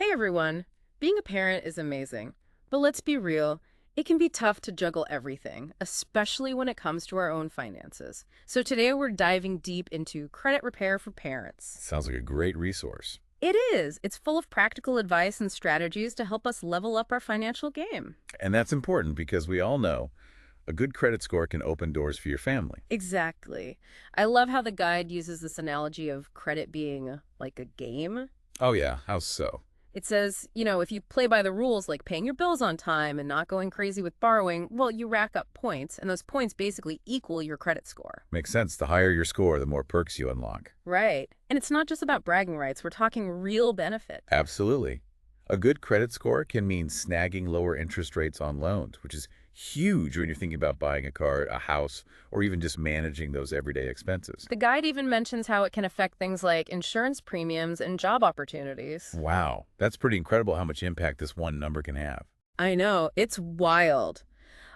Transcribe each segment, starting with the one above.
Hey everyone! Being a parent is amazing, but let's be real, it can be tough to juggle everything, especially when it comes to our own finances. So today we're diving deep into credit repair for parents. Sounds like a great resource. It is. It's full of practical advice and strategies to help us level up our financial game. And that's important because we all know a good credit score can open doors for your family. Exactly. I love how the guide uses this analogy of credit being like a game. Oh yeah, how so? It says, if you play by the rules like paying your bills on time and not going crazy with borrowing, well, you rack up points, and those points basically equal your credit score. Makes sense. The higher your score, the more perks you unlock. Right. And it's not just about bragging rights. We're talking real benefit. Absolutely. A good credit score can mean snagging lower interest rates on loans, which is huge when you're thinking about buying a car, a house, or even just managing those everyday expenses. The guide even mentions how it can affect things like insurance premiums and job opportunities. Wow, that's pretty incredible how much impact this one number can have. I know, it's wild.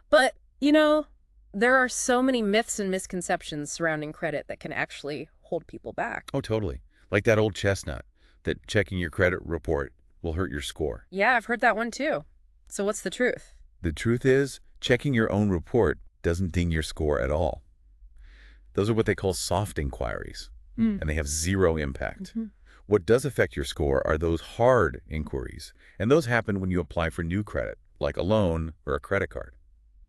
But, there are so many myths and misconceptions surrounding credit that can actually hold people back. Oh, totally. Like that old chestnut, that checking your credit report will hurt your score. Yeah, I've heard that one too. So what's the truth? The truth is, checking your own report doesn't ding your score at all. Those are what they call soft inquiries, Mm. and they have zero impact. hmm What does affect your score are those hard inquiries, and those happen when you apply for new credit, like a loan or a credit card.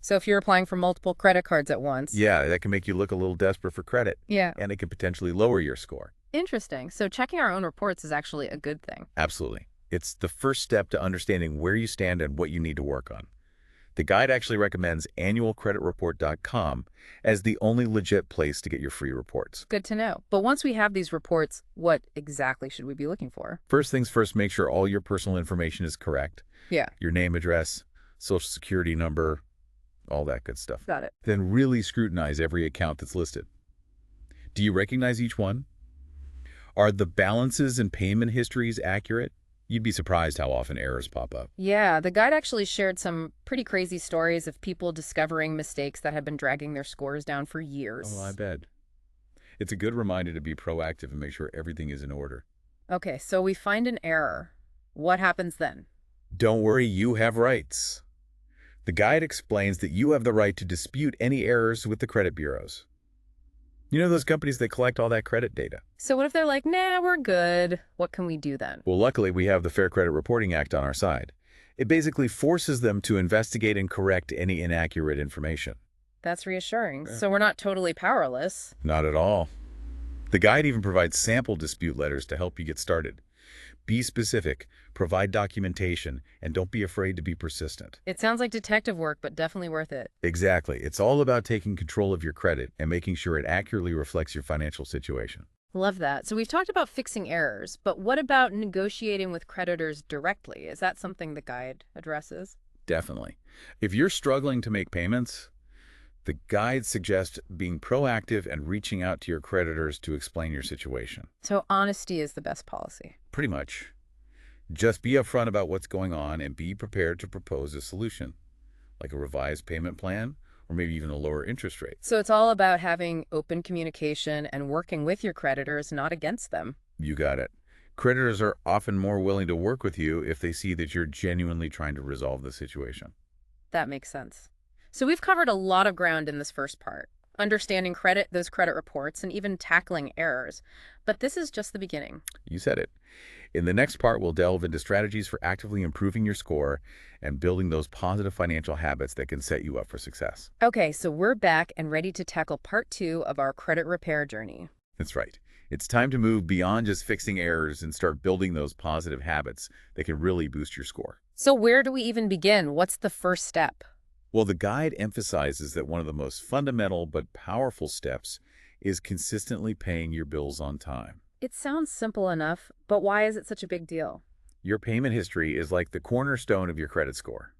So if you're applying for multiple credit cards at once. Yeah, that can make you look a little desperate for credit, Yeah. and it can potentially lower your score. Interesting. So checking our own reports is actually a good thing. Absolutely. It's the first step to understanding where you stand and what you need to work on. The guide actually recommends annualcreditreport.com as the only legit place to get your free reports. Good to know. But once we have these reports, what exactly should we be looking for? First things first, make sure all your personal information is correct. Yeah. Your name, address, social security number, all that good stuff. Got it. Then really scrutinize every account that's listed. Do you recognize each one? Are the balances and payment histories accurate? You'd be surprised how often errors pop up. Yeah, the guide actually shared some pretty crazy stories of people discovering mistakes that had been dragging their scores down for years. Oh, I bet. It's a good reminder to be proactive and make sure everything is in order. Okay, so we find an error. What happens then? Don't worry, you have rights. The guide explains that you have the right to dispute any errors with the credit bureaus. You know those companies that collect all that credit data? So what if they're like, nah, we're good. What can we do then? Well, luckily, we have the Fair Credit Reporting Act on our side. It basically forces them to investigate and correct any inaccurate information. That's reassuring. So we're not totally powerless. Not at all. The guide even provides sample dispute letters to help you get started. Be specific, provide documentation, and don't be afraid to be persistent. It sounds like detective work, but definitely worth it. Exactly. It's all about taking control of your credit and making sure it accurately reflects your financial situation. Love that. So we've talked about fixing errors, but what about negotiating with creditors directly? Is that something the guide addresses? Definitely. If you're struggling to make payments, the guide suggests being proactive and reaching out to your creditors to explain your situation. So honesty is the best policy. Pretty much. Just be upfront about what's going on and be prepared to propose a solution, like a revised payment plan or maybe even a lower interest rate. So it's all about having open communication and working with your creditors, not against them. You got it. Creditors are often more willing to work with you if they see that you're genuinely trying to resolve the situation. That makes sense. So we've covered a lot of ground in this first part, understanding credit, those credit reports, and even tackling errors. But this is just the beginning. You said it. In the next part, we'll delve into strategies for actively improving your score and building those positive financial habits that can set you up for success. Okay, so we're back and ready to tackle part 2 of our credit repair journey. That's right. It's time to move beyond just fixing errors and start building those positive habits that can really boost your score. So where do we even begin? What's the first step? Well, the guide emphasizes that one of the most fundamental but powerful steps is consistently paying your bills on time. It sounds simple enough, but why is it such a big deal? Your payment history is like the cornerstone of your credit score.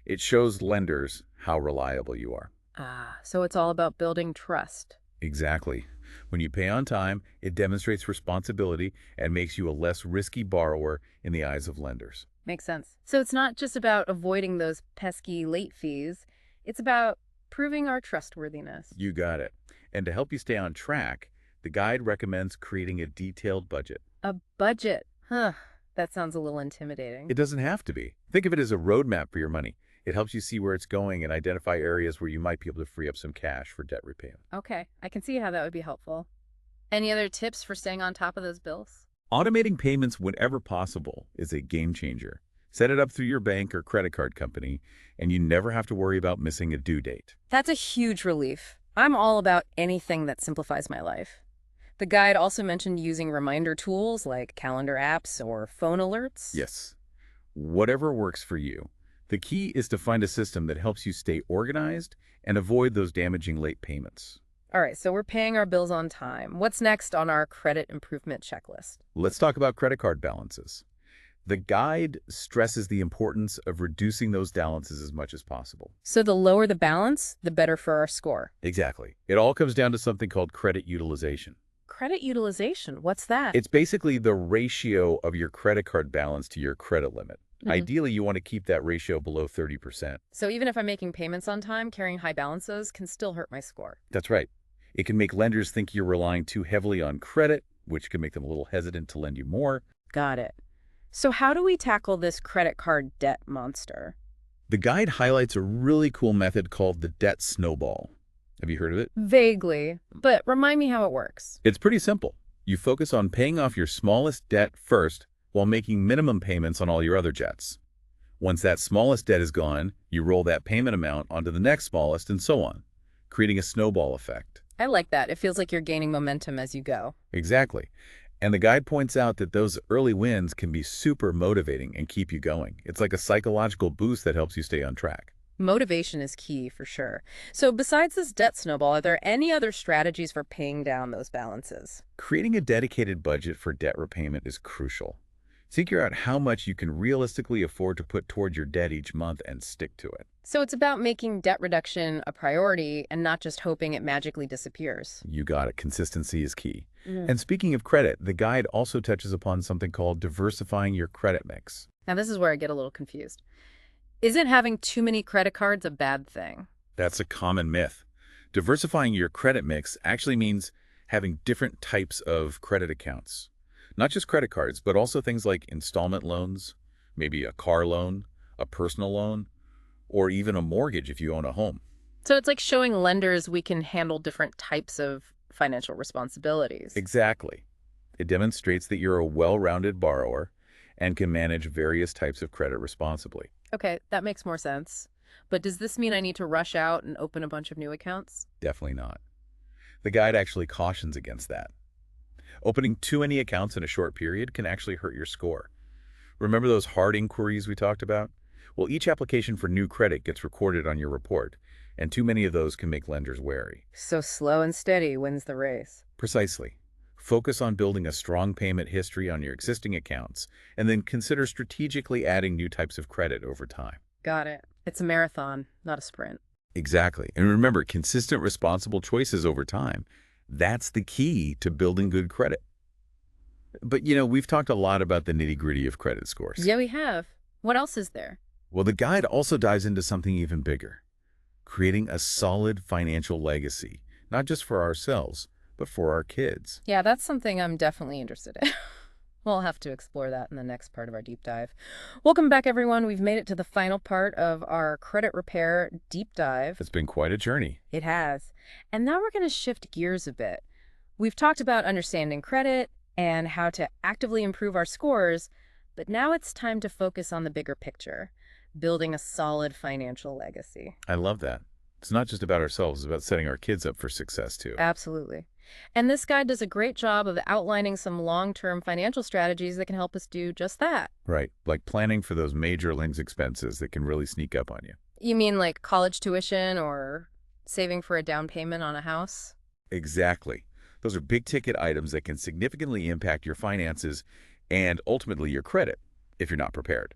It shows lenders how reliable you are. Ah, so it's all about building trust. Exactly. When you pay on time, it demonstrates responsibility and makes you a less risky borrower in the eyes of lenders. Makes sense. So it's not just about avoiding those pesky late fees. It's about proving our trustworthiness. You got it. And to help you stay on track, the guide recommends creating a detailed budget. A budget. Huh. That sounds a little intimidating. It doesn't have to be. Think of it as a roadmap for your money. It helps you see where it's going and identify areas where you might be able to free up some cash for debt repayment. Okay, I can see how that would be helpful. Any other tips for staying on top of those bills? Automating payments whenever possible is a game changer. Set it up through your bank or credit card company, and you never have to worry about missing a due date. That's a huge relief. I'm all about anything that simplifies my life. The guide also mentioned using reminder tools like calendar apps or phone alerts. Yes, whatever works for you. The key is to find a system that helps you stay organized and avoid those damaging late payments. All right, so we're paying our bills on time. What's next on our credit improvement checklist? Let's talk about credit card balances. The guide stresses the importance of reducing those balances as much as possible. So the lower the balance, the better for our score. Exactly. It all comes down to something called credit utilization. Credit utilization, what's that? It's basically the ratio of your credit card balance to your credit limit. Ideally, you want to keep that ratio below 30%. So even if I'm making payments on time, carrying high balances can still hurt my score. That's right. It can make lenders think you're relying too heavily on credit, which can make them a little hesitant to lend you more. Got it. So how do we tackle this credit card debt monster? The guide highlights a really cool method called the debt snowball. Have you heard of it? Vaguely, but remind me how it works. It's pretty simple. You focus on paying off your smallest debt first while making minimum payments on all your other debts. Once that smallest debt is gone, you roll that payment amount onto the next smallest and so on, creating a snowball effect. I like that. It feels like you're gaining momentum as you go. Exactly. And the guide points out that those early wins can be super motivating and keep you going. It's like a psychological boost that helps you stay on track. Motivation is key for sure. So besides this debt snowball, are there any other strategies for paying down those balances? Creating a dedicated budget for debt repayment is crucial. Figure out how much you can realistically afford to put toward your debt each month and stick to it. So it's about making debt reduction a priority and not just hoping it magically disappears. You got it. Consistency is key. And speaking of credit, the guide also touches upon something called diversifying your credit mix. Now this is where I get a little confused. Isn't having too many credit cards a bad thing? That's a common myth. Diversifying your credit mix actually means having different types of credit accounts. Not just credit cards, but also things like installment loans, maybe a car loan, a personal loan, or even a mortgage if you own a home. So it's like showing lenders we can handle different types of financial responsibilities. Exactly. It demonstrates that you're a well-rounded borrower and can manage various types of credit responsibly. Okay, that makes more sense. But does this mean I need to rush out and open a bunch of new accounts? Definitely not. The guide actually cautions against that. Opening too many accounts in a short period can actually hurt your score. Remember those hard inquiries we talked about? Well, each application for new credit gets recorded on your report, and too many of those can make lenders wary. So slow and steady wins the race. Precisely. Focus on building a strong payment history on your existing accounts, and then consider strategically adding new types of credit over time. Got it. It's a marathon, not a sprint. Exactly. And remember, consistent, responsible choices over time. That's the key to building good credit. But, we've talked a lot about the nitty-gritty of credit scores. Yeah, we have. What else is there? Well, the guide also dives into something even bigger. Creating a solid financial legacy, not just for ourselves, but for our kids. Yeah, that's something I'm definitely interested in. We'll have to explore that in the next part of our deep dive. Welcome back, everyone. We've made it to the final part of our credit repair deep dive. It's been quite a journey. It has. And now we're going to shift gears a bit. We've talked about understanding credit and how to actively improve our scores, but now it's time to focus on the bigger picture, building a solid financial legacy. I love that. It's not just about ourselves, it's about setting our kids up for success, too. Absolutely. And this guide does a great job of outlining some long-term financial strategies that can help us do just that. Right, like planning for those major links expenses that can really sneak up on you. You mean like college tuition or saving for a down payment on a house? Exactly. Those are big-ticket items that can significantly impact your finances and ultimately your credit if you're not prepared.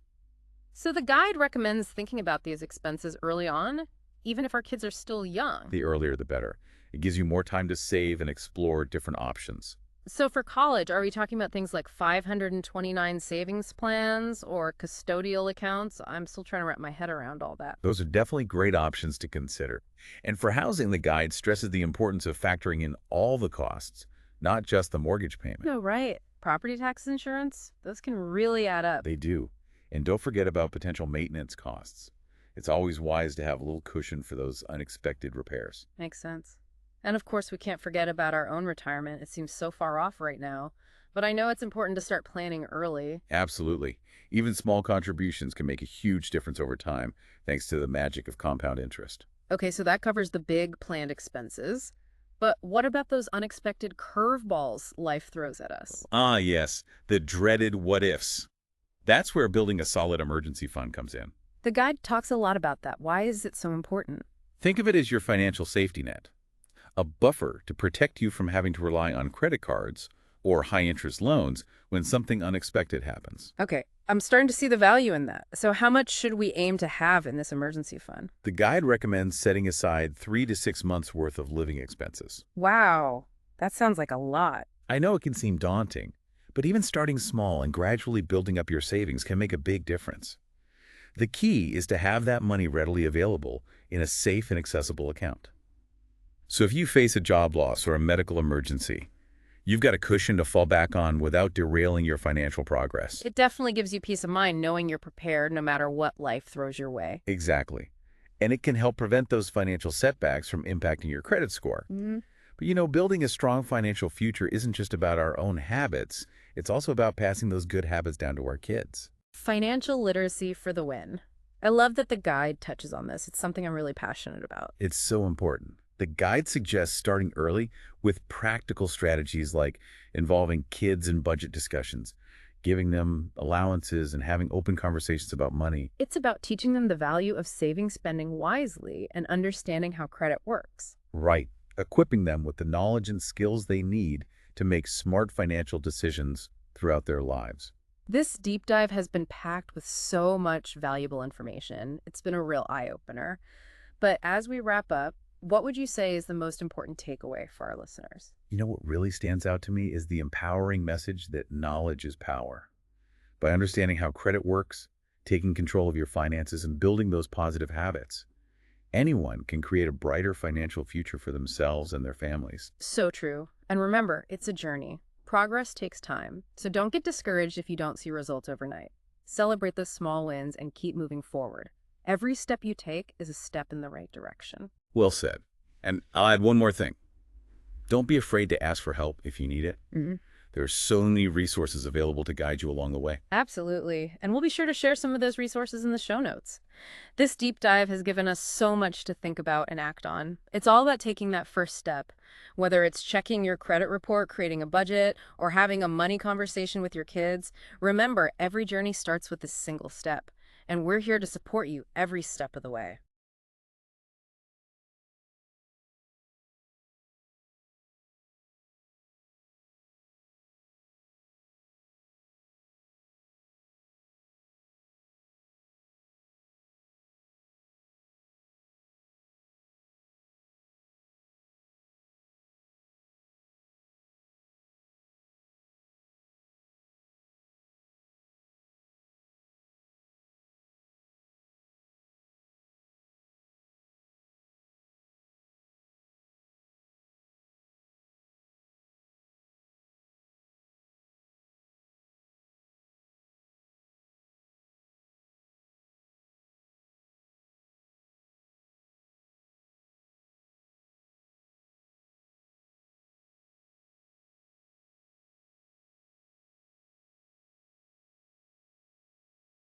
So the guide recommends thinking about these expenses early on, even if our kids are still young. The earlier, the better. It gives you more time to save and explore different options. So for college, are we talking about things like 529 savings plans or custodial accounts? I'm still trying to wrap my head around all that. Those are definitely great options to consider. And for housing, the guide stresses the importance of factoring in all the costs, not just the mortgage payment. No, right. property tax insurance, those can really add up. They do. And don't forget about potential maintenance costs. It's always wise to have a little cushion for those unexpected repairs. Makes sense. And of course, we can't forget about our own retirement. It seems so far off right now. But I know it's important to start planning early. Absolutely. Even small contributions can make a huge difference over time, thanks to the magic of compound interest. Okay, so that covers the big planned expenses. But what about those unexpected curveballs life throws at us? Ah, yes, the dreaded what ifs. That's where building a solid emergency fund comes in. The guide talks a lot about that. Why is it so important? Think of it as your financial safety net, a buffer to protect you from having to rely on credit cards or high-interest loans when something unexpected happens. Okay, I'm starting to see the value in that. So how much should we aim to have in this emergency fund? The guide recommends setting aside 3 to 6 months worth of living expenses. Wow, that sounds like a lot. I know it can seem daunting, but even starting small and gradually building up your savings can make a big difference. The key is to have that money readily available in a safe and accessible account. So if you face a job loss or a medical emergency, you've got a cushion to fall back on without derailing your financial progress. It definitely gives you peace of mind knowing you're prepared no matter what life throws your way. Exactly. And it can help prevent those financial setbacks from impacting your credit score. But building a strong financial future isn't just about our own habits. It's also about passing those good habits down to our kids. Financial literacy for the win. I love that the guide touches on this. It's something I'm really passionate about. It's so important. The guide suggests starting early with practical strategies like involving kids in budget discussions, giving them allowances, and having open conversations about money. It's about teaching them the value of saving, spending wisely, and understanding how credit works. Right. Equipping them with the knowledge and skills they need to make smart financial decisions throughout their lives. This deep dive has been packed with so much valuable information. It's been a real eye-opener. But as we wrap up, what would you say is the most important takeaway for our listeners? What really stands out to me is the empowering message that knowledge is power. By understanding how credit works, taking control of your finances, and building those positive habits, anyone can create a brighter financial future for themselves and their families. So true. And remember, it's a journey. Progress takes time, so don't get discouraged if you don't see results overnight. Celebrate the small wins and keep moving forward. Every step you take is a step in the right direction. Well said. And I'll add one more thing. Don't be afraid to ask for help if you need it. There are so many resources available to guide you along the way. Absolutely. And we'll be sure to share some of those resources in the show notes. This deep dive has given us so much to think about and act on. It's all about taking that first step, whether it's checking your credit report, creating a budget, or having a money conversation with your kids. Remember, every journey starts with a single step, and we're here to support you every step of the way.